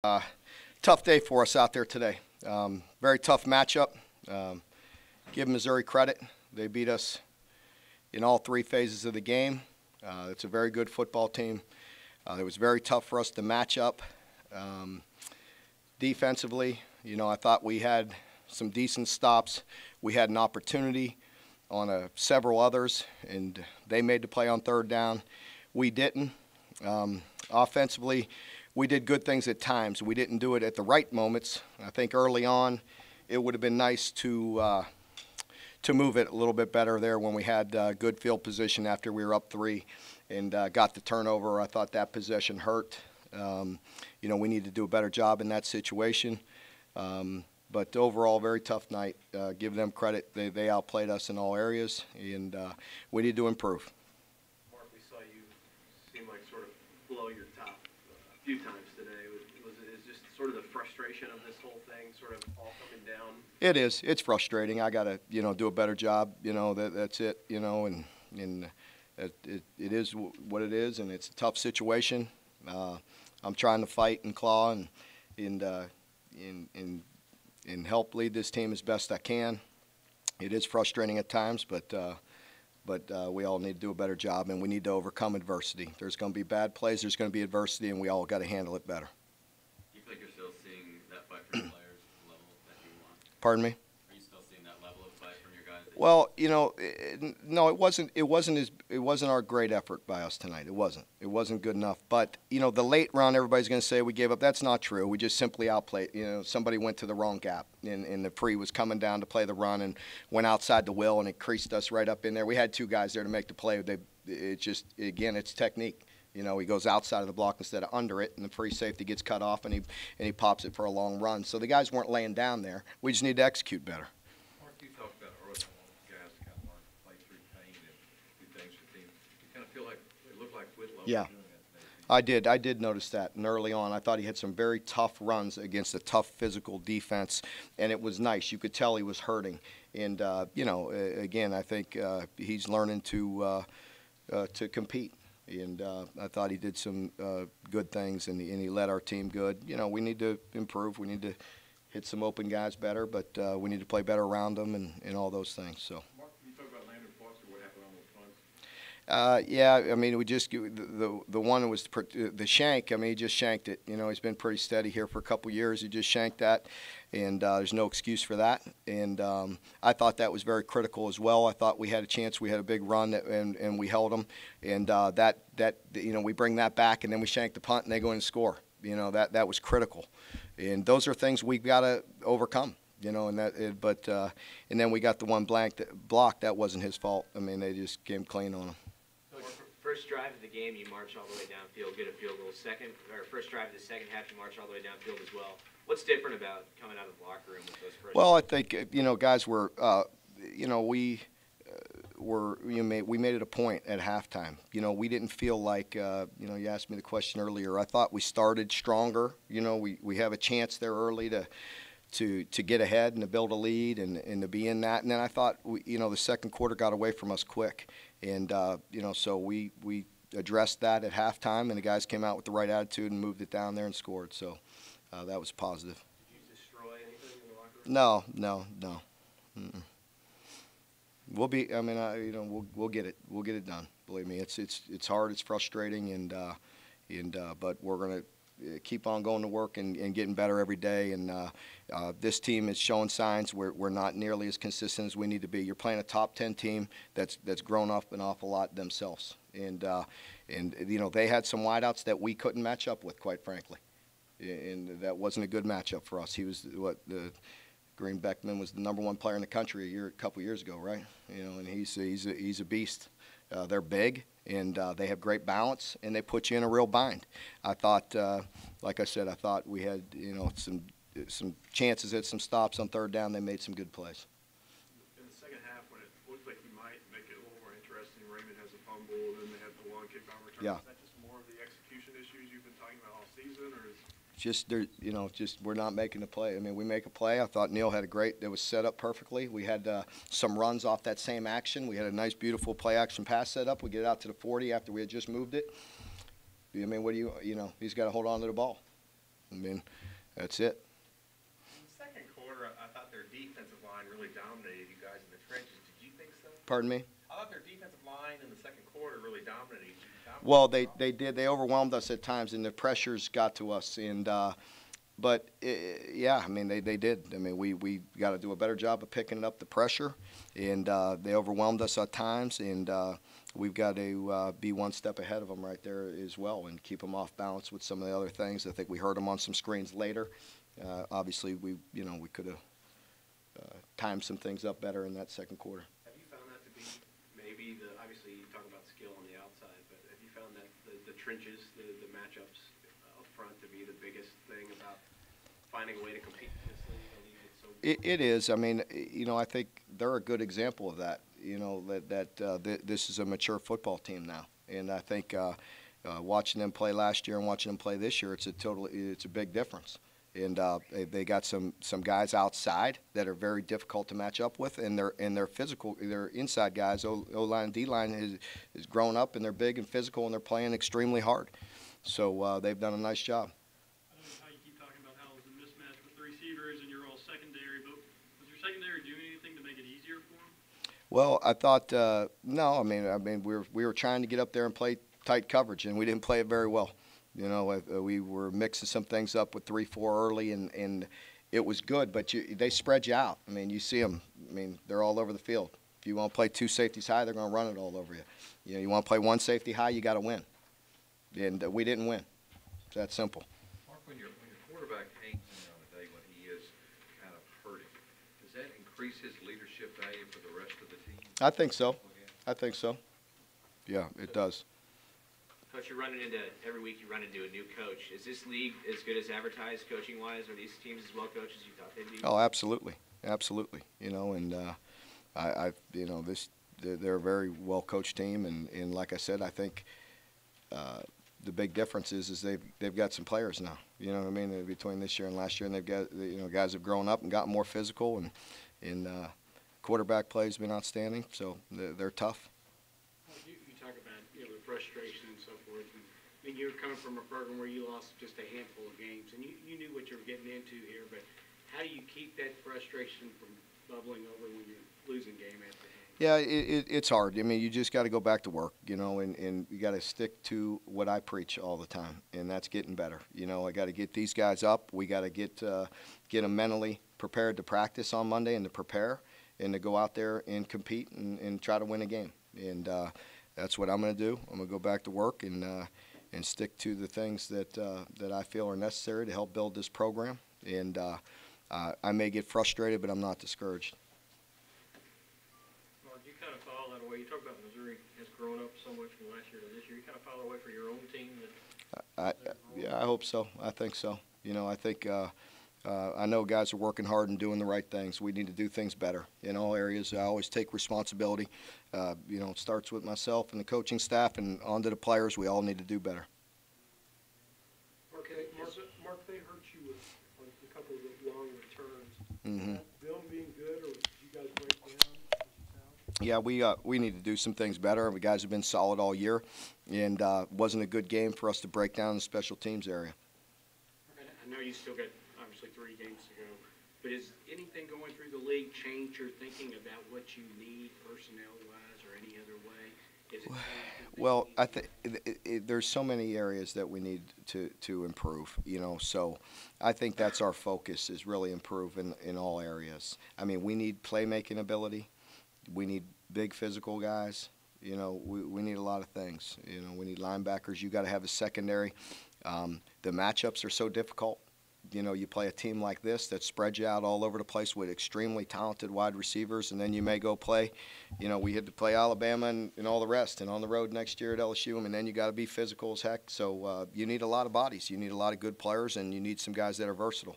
Tough day for us out there today. Very tough matchup. Give Missouri credit. They beat us in all three phases of the game. It's a very good football team. It was very tough for us to match up. Defensively, I thought we had some decent stops. We had an opportunity on several others, and they made the play on third down. We didn't. Offensively, we did good things at times. We didn't do it at the right moments. I think early on it would have been nice to move it a little bit better there when we had good field position after we were up 3 and got the turnover. I thought that possession hurt. We need to do a better job in that situation. But overall, very tough night. Give them credit. They outplayed us in all areas, and we need to improve. Mark, we saw you seem like sort of blow your top a few times today. Is just sort of the frustration of this whole thing sort of all coming down? It is. It's frustrating. I got to, do a better job. That's it. And it is what it is, and it's a tough situation. I'm trying to fight and claw and help lead this team as best I can. It is frustrating at times, but we all need to do a better job, and we need to overcome adversity. There's going to be bad plays, there's going to be adversity, and we all got to handle it better. Do you feel like you're still seeing that fight from your players at the level that you want? Pardon me? Are you still seeing that level of fight from your guys? Well, no, it wasn't our great effort by us tonight. It wasn't good enough. But the late run, everybody's going to say we gave up. That's not true. We just simply outplayed. Somebody went to the wrong gap, and the free was coming down to play the run and went outside the will, and it creased us right up in there. We had 2 guys there to make the play. It's technique. He goes outside of the block instead of under it, and the free safety gets cut off, and he pops it for a long run. So the guys weren't laying down there. We just need to execute better. Mark, you talked about early on guys kind of learn to play through pain and do things for the team. You kind of feel like it looked like Whitlow was doing that today. I did notice that. And early on, I thought he had some very tough runs against a tough physical defense, and it was nice. You could tell he was hurting. And, again, I think he's learning to compete. And I thought he did some good things, and he led our team good. We need to improve. We need to hit some open guys better, but we need to play better around them and all those things. So. Mark, you talk about Landon Foster. What happened on those punts? Yeah, I mean, we just the one that was the shank. I mean, he just shanked it. He's been pretty steady here for a couple years. He just shanked that, and there's no excuse for that. And I thought that was very critical as well. I thought we had a chance. We had a big run, and we held them. And we bring that back, and then we shank the punt, and they go in and score. That was critical. And those are things we've got to overcome. And then we got the one block that wasn't his fault. I mean, they just came clean on him. First drive of the game, you march all the way downfield, get a field goal. First drive of the second half, you march all the way downfield as well. What's different about coming out of the locker room with those first? Well, I think guys were, we made it a point at halftime. We didn't feel like, you asked me the question earlier. I thought we started stronger. We have a chance there early to get ahead and to build a lead and to be in that. And then I thought, the second quarter got away from us quick. And, so we addressed that at halftime, and the guys came out with the right attitude and moved it down there and scored. So that was positive. Did you destroy anything in the locker room? No. Mm-mm. We'll get it. We'll get it done. Believe me, it's hard. It's frustrating, but we're going to keep on going to work and getting better every day. And this team is showing signs we're not nearly as consistent as we need to be. You're playing a top 10 team that's grown up an awful lot themselves. And they had some wideouts that we couldn't match up with, quite frankly. And that wasn't a good matchup for us. He was Green Beckman was the #1 player in the country a couple years ago, right? And he's a beast. They're big, and they have great balance, and they put you in a real bind. I thought, like I said, we had some chances at some stops on third down. They made some good plays. In the second half, when it looked like you might make it a little more interesting, Raymond has a fumble, and then they had the long kickoff return. Yeah. Is that just more of the execution issues you've been talking about all season, or is just we're not making a play. I mean, we make a play. I thought Neal had it was set up perfectly. We had some runs off that same action. We had a nice, beautiful play action pass set up. We get it out to the 40 after we had just moved it. I mean, he's got to hold on to the ball. I mean, that's it. In the second quarter, I thought their defensive line really dominated you guys in the trenches. Did you think so? Pardon me? I thought their defensive line in the second quarter really dominated you. Well, they did. They overwhelmed us at times, and the pressures got to us. And but yeah, I mean, they did. I mean, we got to do a better job of picking up the pressure, and they overwhelmed us at times. And we've got to be one step ahead of them right there as well, and keep them off balance with some of the other things. I think we heard them on some screens later. Obviously, we could have timed some things up better in that second quarter. Have you found that to be maybe obviously you talk about skill on the outside, but have you found that the trenches, the matchups up front to be the biggest thing about finding a way to compete in this league? It is. I mean, I think they're a good example of that. This is a mature football team now, and I think watching them play last year and watching them play this year, it's a big difference. And they got some guys outside that are very difficult to match up with, and they're physical. They're inside guys. O-line and D-line is grown up, and they're big and physical, and they're playing extremely hard. So they've done a nice job. I don't know how you keep talking about how it was a mismatch with the receivers and you're all secondary, but was your secondary doing anything to make it easier for them? Well, I thought no. I mean, we were trying to get up there and play tight coverage, and we didn't play it very well. We were mixing some things up with 3-4 early, and it was good, but they spread you out. I mean, you see them. I mean, they're all over the field. If you want to play two safeties high, they're going to run it all over you. You want to play one safety high, you got to win. And we didn't win. It's that simple. Mark, when your quarterback hangs in there on a day when he is kind of hurting, does that increase his leadership value for the rest of the team? I think so. I think so. Yeah, it does. Coach, every week you run into a new coach. Is this league as good as advertised coaching-wise? Are these teams as well coached as you thought they'd be? Oh, absolutely. Absolutely. And they're a very well-coached team, and like I said, I think the big difference is they've got some players now. You know what I mean? Between this year and last year, and they've got guys have grown up and gotten more physical, and quarterback play has been outstanding. So they're tough. You talk about the frustration and so forth. And you're coming from a program where you lost just a handful of games, and you knew what you were getting into here. But how do you keep that frustration from bubbling over when you're losing game after game? Yeah, it's hard. I mean, you just got to go back to work, and you got to stick to what I preach all the time, and that's getting better. I got to get these guys up. We got to get them mentally prepared to practice on Monday and to prepare and to go out there and compete and try to win a game. And that's what I'm going to do. I'm going to go back to work and stick to the things that I feel are necessary to help build this program. And I may get frustrated, but I'm not discouraged. Mark, you kind of follow that away. You talk about Missouri has grown up so much from last year to this year. You kind of follow away for your own team. Yeah, I hope so. I think so. I think I know guys are working hard and doing the right things. We need to do things better in all areas. I always take responsibility. It starts with myself and the coaching staff and on to the players. We all need to do better. Okay, Mark, they hurt you with a couple of the long returns. Mm-hmm. Them being good, or did you guys break down? Yeah, we need to do some things better. The guys have been solid all year, and wasn't a good game for us to break down in the special teams area. I know you still got obviously 3 games to go, but is anything going through the league change your thinking about what you need personnel-wise or any other way? Is it well, I think there's so many areas that we need to improve, so I think that's our focus, is really improve in all areas. I mean, we need playmaking ability. We need big physical guys. We need a lot of things. We need linebackers. You got to have a secondary. The matchups are so difficult. You play a team like this that spreads you out all over the place with extremely talented wide receivers, and then you may go play, we had to play Alabama and all the rest, and on the road next year at LSU, and then you got to be physical as heck. So you need a lot of bodies. You need a lot of good players, and you need some guys that are versatile.